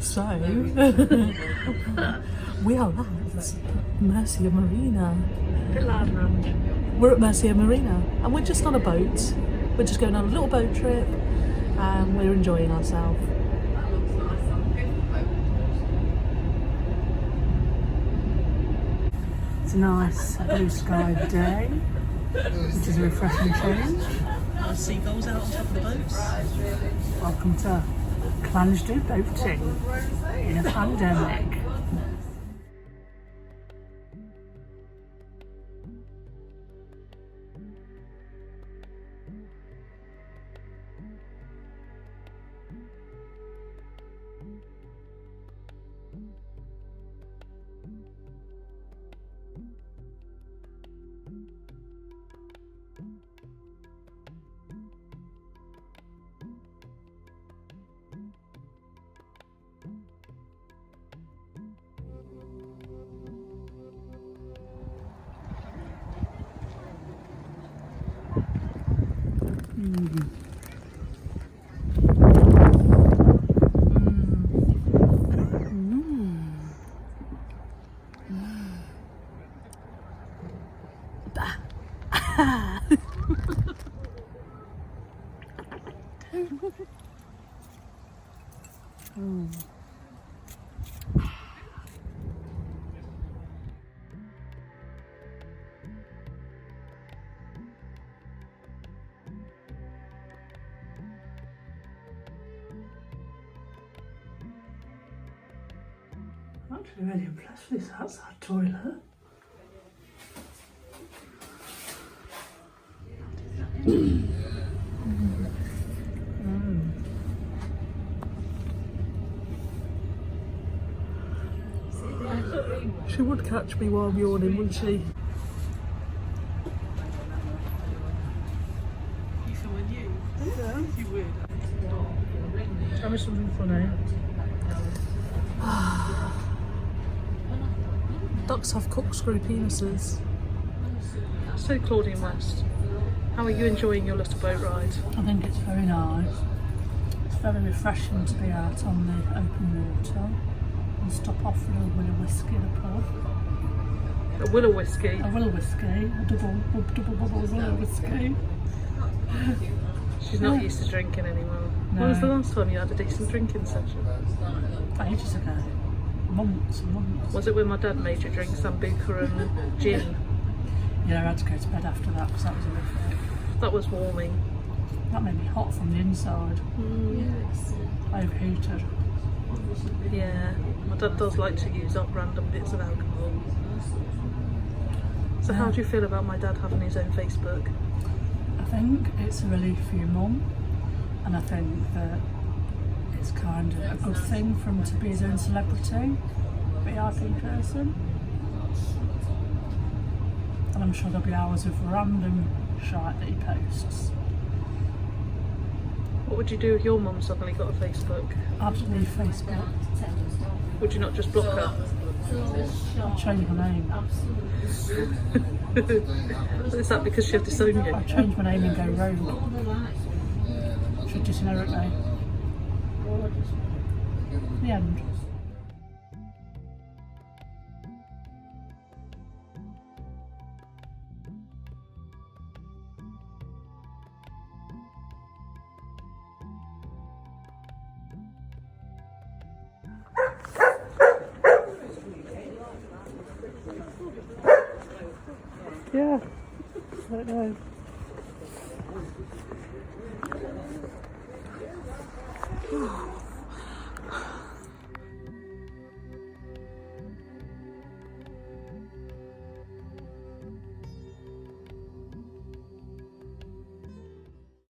So, we are at Mercia Marina. We're at Mercia Marina and we're just on a boat. We're just going on a little boat trip and we're enjoying ourselves. It's a nice blue sky day, which is a refreshing change. There's seagulls out on top of the boats. Welcome to Clange boating in a pandemic. I'm actually really impressed with this outside toilet. She would catch me while I'm yawning, wouldn't she? You filming you? Yeah. You would. Tell me something funny. Ducks have corkscrew penises. So Claudine West, how are you enjoying your little boat ride? I think it's very nice. It's very refreshing to be out on the open water and stop off for a willow whiskey in a pub. A willow whiskey? A willow whiskey, a double bubble willow whiskey. She's not used to drinking anymore. No. When was the last time you had a decent drinking session? Ages ago. Months and months. Was it when my dad made you drink sambuca and gin? Yeah, I had to go to bed after that because that was horrific. That was warming. That made me hot from the inside. Overheated. Yeah, my dad does like to use up random bits of alcohol. So how do you feel about my dad having his own Facebook? I think it's a relief for your mum, and I think that it's kind of a good thing for him to be his own celebrity, VIP person. And I'm sure there'll be hours of random shite that he posts. What would you do if your mum suddenly got a Facebook? I'd leave Facebook. Would you not just block her? I'd change my name. Is that because she'll disown you? I'd change my name and go rogue. She'd disinherit me. The end. Yeah, I don't know.